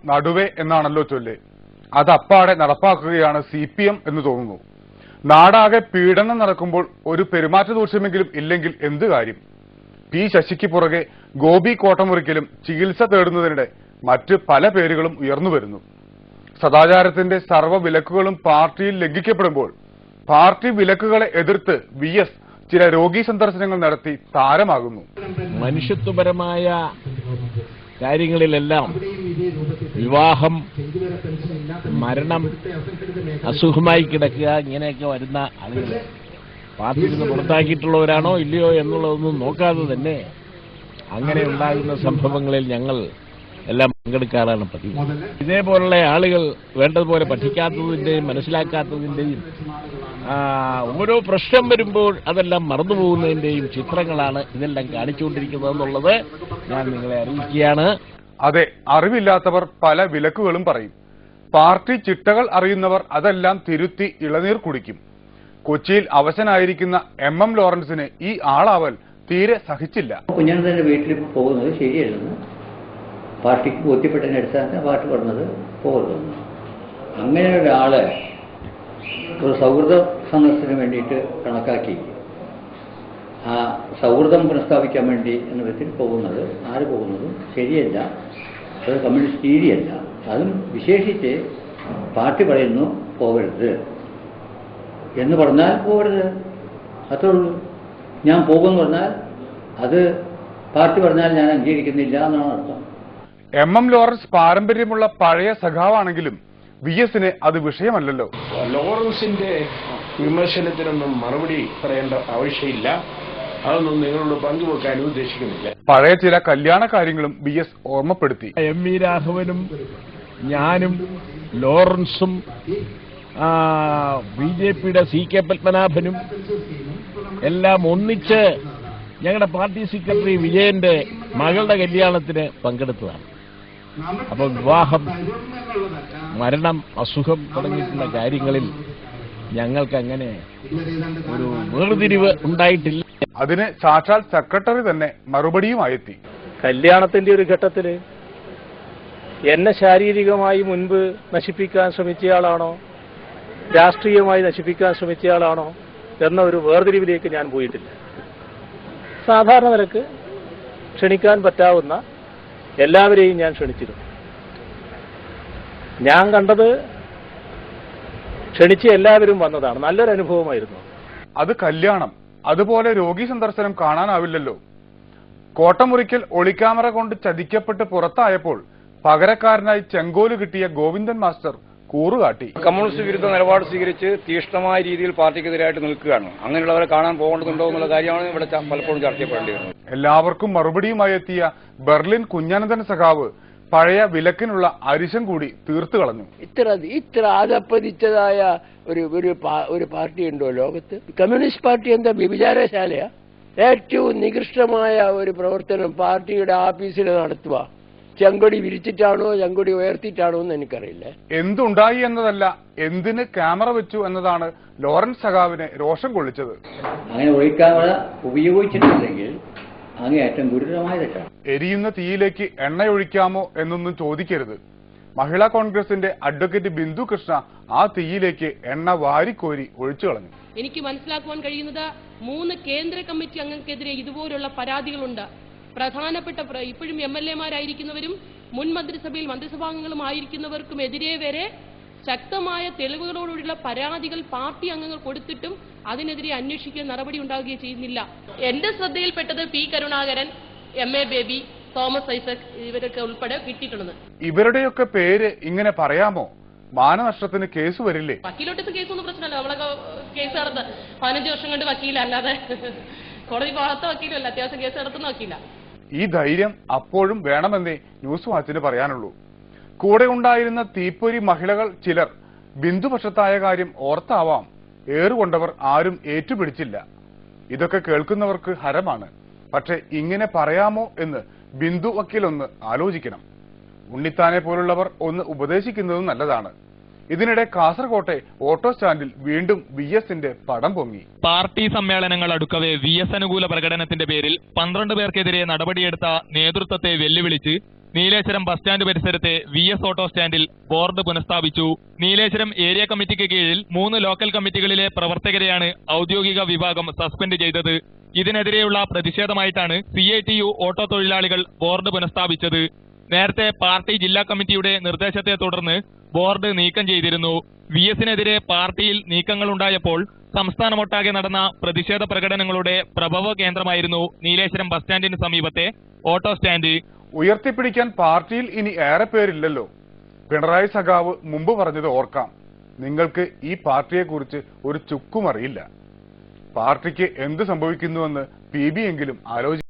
നടുവേ എന്നാണല്ലോ ചൊല്ല്. അത് അപ്പാടെ നടപ്പാക്കുകയാണ് CPM എന്ന് തോന്നുന്നു. നാടാകെ പീഡനം നടക്കുമ്പോൾ ഒരു പെരുമാറ്റ ദൂഷ്യമെങ്കിലും ഇല്ലെങ്കിൽ എന്ത് കാര്യം? പി ശശിക്ക് പുറകെ ഗോപി കോട്ടമുറിക്കലും ചികിത്സ തേടുന്നതിനിടെ മറ്റ് പല പേരുകളും ഉയർന്നു വരുന്നു. സദാചാരത്തിന്റെ സർവ്വ വിലക്കുകളും പാർട്ടിയിൽ ലംഘിക്കപ്പെടുമ്പോൾ പാർട്ടി വിലക്കുകളെ എതിർത്ത് VS ചില രോഗീ സന്ദർശനങ്ങൾ നടത്തി താരമാകുന്നു. മനുഷ്യത്വപരമായ കാര്യങ്ങളിലെല്ലാം വിവാഹം, മരണം, അസുഖമായി കിടക്കുക, ഇങ്ങനെയൊക്കെ വരുന്ന ആളുകൾ പാർട്ടിയിൽ നിന്ന് പുറത്താക്കിയിട്ടുള്ളവരാണോ ഇല്ലയോ എന്നുള്ളതൊന്നും നോക്കാതെ തന്നെ അങ്ങനെ ഉണ്ടാകുന്ന സംഭവങ്ങളിൽ ഞങ്ങൾ എല്ലാം പങ്കെടുക്കാറാണ് പതിവ്. ഇതേപോലുള്ള ആളുകൾ വേണ്ടതുപോലെ പഠിക്കാത്തതിന്റെയും മനസ്സിലാക്കാത്തതിന്റെയും ഓരോ പ്രശ്നം വരുമ്പോൾ അതെല്ലാം മറന്നുപോകുന്നതിന്റെയും ചിത്രങ്ങളാണ് ഇതെല്ലാം കാണിച്ചുകൊണ്ടിരിക്കുന്നതെന്നുള്ളത് ഞാൻ നിങ്ങളെ അറിയിക്കുകയാണ്. അതെ, അറിവില്ലാത്തവർ പല വിലക്കുകളും പറയും. പാർട്ടി ചിട്ടകൾ അറിയുന്നവർ അതെല്ലാം തിരുത്തി ഇളനീർ കുടിക്കും. കൊച്ചിയിൽ അവശനായിരിക്കുന്ന MM ലോറൻസിന് ഈ ആളാവൽ തീരെ സഹിച്ചില്ല. കുഞ്ഞനന്തന്റെ വീട്ടിൽ പോകുന്നത് ശരിയല്ലെന്ന് പാർട്ടിക്ക് ബോധ്യപ്പെട്ടതിന്റെ അടിസ്ഥാനത്തിൽ പാർട്ടി പറഞ്ഞത് പോകുന്നു. അങ്ങനെ ഒരാളെ ഒരു സൗഹൃദ സന്ദർശനത്തിന് വേണ്ടിയിട്ട് കണക്കാക്കി ആ സൗഹൃദം പുനഃസ്ഥാപിക്കാൻ വേണ്ടി എന്ന വിധത്തിൽ പോകുന്നത് പോകുന്നതും ശരിയല്ല. അത് കമ്മ്യൂണിസ്റ്റ് രീതിയല്ല. അതും വിശേഷിച്ച് പാർട്ടി പറയുന്നു പോകരുത് എന്ന് പറഞ്ഞാൽ പോകരുത്, അത്രേ ഉള്ളൂ. ഞാൻ പോകുമെന്ന് പറഞ്ഞാൽ അത് പാർട്ടി പറഞ്ഞാൽ ഞാൻ അംഗീകരിക്കുന്നില്ല എന്നാണ് അർത്ഥം. MM ലോറൻസ് പാരമ്പര്യമുള്ള പഴയ സഖാവാണെങ്കിലും VSന് അത് വിഷയമല്ലല്ലോ. ലോറൻസിന്റെ വിമർശനത്തിനൊന്നും മറുപടി പറയേണ്ട ആവശ്യമില്ല. അതൊന്നും നിങ്ങളോട് പങ്കുവെക്കാൻ ഉദ്ദേശിക്കുന്നില്ല. പഴയ ചില കല്യാണ കാര്യങ്ങളും VS ഓർമ്മപ്പെടുത്തി. MV രാഘവനും ഞാനും ലോറൻസും BJPയുടെ CK പത്മനാഭനും എല്ലാം ഒന്നിച്ച് ഞങ്ങളുടെ പാർട്ടി സെക്രട്ടറി വിജയന്റെ മകളുടെ കല്യാണത്തിന് പങ്കെടുത്തതാണ്. അപ്പോൾ വിവാഹം, മരണം, അസുഖം തുടങ്ങിയിട്ടുള്ള കാര്യങ്ങളിൽ ഞങ്ങൾക്ക് അങ്ങനെ ഒരു വേർതിരിവ് ഉണ്ടായിട്ടില്ല. അതിന് സാക്ഷാൽ സെക്രട്ടറി തന്നെ മറുപടിയുമായെത്തി. കല്യാണത്തിന്റെ ഒരു ഘട്ടത്തിൽ എന്നെ ശാരീരികമായി മുൻപ് നശിപ്പിക്കാൻ ശ്രമിച്ചയാളാണോ, രാഷ്ട്രീയമായി നശിപ്പിക്കാൻ ശ്രമിച്ചയാളാണോ എന്ന ഒരു വേർതിരിവിലേക്ക് ഞാൻ പോയിട്ടില്ല. സാധാരണ നിലക്ക് ക്ഷണിക്കാൻ പറ്റാവുന്ന എല്ലാവരെയും ഞാൻ ക്ഷണിച്ചിരുന്നു. ഞാൻ കണ്ടത് ക്ഷണിച്ച് എല്ലാവരും വന്നതാണ്. നല്ലൊരു അനുഭവമായിരുന്നു. അത് കല്യാണം. അതുപോലെ രോഗി സന്ദർശനം കാണാനാവില്ലല്ലോ. കോട്ടമുറിക്കൽ ഒളിക്യാമറ കൊണ്ട് ചതിക്കപ്പെട്ട് പുറത്തായപ്പോൾ പകരക്കാരനായി ചെങ്കോല് കിട്ടിയ ഗോവിന്ദൻ മാസ്റ്റർ കൂറുകാട്ടി. കമ്മ്യൂണിസ്റ്റ് വിരുദ്ധ നിലപാട് സ്വീകരിച്ച് തീഷ്ണമായ രീതിയിൽ പാർട്ടിക്കെതിരായിട്ട് നിൽക്കുകയാണ്. അങ്ങനെയുള്ളവരെ കാണാൻ പോകേണ്ടതുണ്ടോ എന്നുള്ള കാര്യമാണ് ഇവിടെ പലപ്പോഴും ചർച്ച ചെയ്യപ്പെടേണ്ടി വരുന്നത്. എല്ലാവർക്കും മറുപടിയുമായി എത്തിയ ബെർലിൻ കുഞ്ഞനന്ദൻ സഖാവ് പഴയ വിലക്കിനുള്ള അരിശം കൂടി തീർത്തു കളഞ്ഞു. ഇത്ര ആദപ്പതിച്ചതായ ഒരു പാർട്ടി ഉണ്ടോ ലോകത്ത്? കമ്മ്യൂണിസ്റ്റ് പാർട്ടി എന്താ വ്യഭിചാരശാലയാ? ഏറ്റവും നികൃഷ്ടമായ ഒരു പ്രവർത്തനം പാർട്ടിയുടെ ഓഫീസിൽ നടത്തുക. ചെങ്കൊടി വിരിച്ചിട്ടാണോ ചെങ്കൊടി ഉയർത്തിയിട്ടാണോ എന്ന് എനിക്കറിയില്ല. എന്തുണ്ടായി എന്നതല്ല, എന്തിന് ക്യാമറ വെച്ചു എന്നതാണ് ലോറൻസ് സഖാവിനെ രോഷം കൊള്ളിച്ചത്. അങ്ങനെ ഒളിക്യാമറ ഉപയോഗിച്ചിട്ടുണ്ടെങ്കിൽ അങ്ങേയറ്റം ഗുരുതരമായ തെറ്റാണ്. എരിയുന്ന തീയിലേക്ക് എണ്ണയൊഴിക്കാമോ എന്നൊന്നും ചോദിക്കരുത്. മഹിളാ കോൺഗ്രസിന്റെ അഡ്വക്കേറ്റ് ബിന്ദു കൃഷ്ണ ആ തീയിലേക്ക് എണ്ണ വാരിക്കോരി ഒഴിച്ചു കളഞ്ഞു. എനിക്ക് മനസ്സിലാക്കുവാൻ കഴിയുന്നത് 3 കേന്ദ്ര കമ്മിറ്റി അംഗങ്ങൾക്കെതിരെ ഇതുപോലുള്ള പരാതികളുണ്ട്. പ്രധാനപ്പെട്ട ഇപ്പോഴും MLA-മാരായിരിക്കുന്നവരും മുൻ മന്ത്രിസഭയിൽ മന്ത്രിസഭാംഗങ്ങളും ആയിരിക്കുന്നവർക്കുമെതിരെ വരെ ശക്തമായ തെളിവുകളോടുള്ള പരാതികൾ പാർട്ടി അംഗങ്ങൾ കൊടുത്തിട്ടും അതിനെതിരെ അന്വേഷിക്കാൻ നടപടി ഉണ്ടാവുകയും ചെയ്യുന്നില്ല. എന്റെ ശ്രദ്ധയിൽപ്പെട്ടത് P. Karunakaran, MA baby, Thomas Isaac ഇവരൊക്കെ ഉൾപ്പെടെ കിട്ടിയിട്ടുള്ളത്. ഇവരുടെയൊക്കെ പേര് ഇങ്ങനെ പറയാമോ? മാനനഷ്ടത്തിന് കേസ് വരില്ലേ? വക്കീലോട്ടത്ത് കേസൊന്നും പ്രശ്നമല്ല. നമ്മളൊക്കെ കേസ് നടന്ന് 15 വർഷം കൊണ്ട് വക്കീലല്ലാതെ കോടതി പോകാത്ത വക്കീലല്ല, അത്യാവശ്യം കേസ് നടത്തുന്ന വക്കീല. ഈ ധൈര്യം അപ്പോഴും വേണമെന്നേ ന്യൂസ് വാച്ചിന് പറയാനുള്ളൂ. കൂടെ ഉണ്ടായിരുന്ന തീപ്പൊരി മഹിളകൾ ചിലർ ബിന്ദുപക്ഷത്തായ കാര്യം ഓർത്താവാം ഏറുകൊണ്ടവർ ആരും ഏറ്റുപിടിച്ചില്ല. ഇതൊക്കെ കേൾക്കുന്നവർക്ക് ഹരമാണ്. പക്ഷെ ഇങ്ങനെ പറയാമോ എന്ന് ബിന്ദു വക്കീലൊന്ന് ആലോചിക്കണം. ഉണ്ണിത്താനെ പോലുള്ളവർ ഒന്ന് ഉപദേശിക്കുന്നതും നല്ലതാണ്. ഇതിനിടെ കാസർകോട്ടെ ഓട്ടോ സ്റ്റാൻഡിൽ വീണ്ടും VSന്റെ പടം പൊങ്ങി. പാർട്ടി സമ്മേളനങ്ങൾ അടുക്കവേ VS അനുകൂല പ്രകടനത്തിന്റെ പേരിൽ 12 പേർക്കെതിരെ നടപടിയെടുത്ത നേതൃത്വത്തെ വെല്ലുവിളിച്ച് നീലേശ്വരം ബസ് സ്റ്റാൻഡ് പരിസരത്തെ VS ഓട്ടോ സ്റ്റാൻഡിൽ ബോർഡ് പുനഃസ്ഥാപിച്ചു. നീലേശ്വരം ഏരിയ കമ്മിറ്റിക്ക് കീഴിൽ 3 ലോക്കൽ കമ്മിറ്റികളിലെ പ്രവർത്തകരെയാണ് ഔദ്യോഗിക വിഭാഗം സസ്പെൻഡ് ചെയ്തത്. ഇതിനെതിരെയുള്ള പ്രതിഷേധമായിട്ടാണ് CITU ഓട്ടോ തൊഴിലാളികൾ ബോർഡ് പുനഃസ്ഥാപിച്ചത്. നേരത്തെ പാർട്ടി ജില്ലാ കമ്മിറ്റിയുടെ നിർദ്ദേശത്തെ തുടർന്ന് ബോർഡ് നീക്കം ചെയ്തിരുന്നു. VSനെതിരെ പാർട്ടിയിൽ നീക്കങ്ങളുണ്ടായപ്പോൾ സംസ്ഥാനമൊട്ടാകെ നടന്ന പ്രതിഷേധ പ്രകടനങ്ങളുടെ പ്രഭവ കേന്ദ്രമായിരുന്നു നീലേശ്വരം ബസ് സ്റ്റാൻഡിന് സമീപത്തെ ഓട്ടോ സ്റ്റാൻഡ്. ഉയർത്തിപ്പിടിക്കാൻ പാർട്ടിയിൽ ഇനി ഏറെ പേരില്ലല്ലോ. പിണറായി സഖാവ് മുമ്പ് പറഞ്ഞത് ഓർക്കാം, നിങ്ങൾക്ക് ഈ പാർട്ടിയെക്കുറിച്ച് ഒരു ചുക്കും അറിയില്ല. പാർട്ടിക്ക് എന്ത് സംഭവിക്കുന്നുവെന്ന് PB എങ്കിലും ആലോചിക്കും.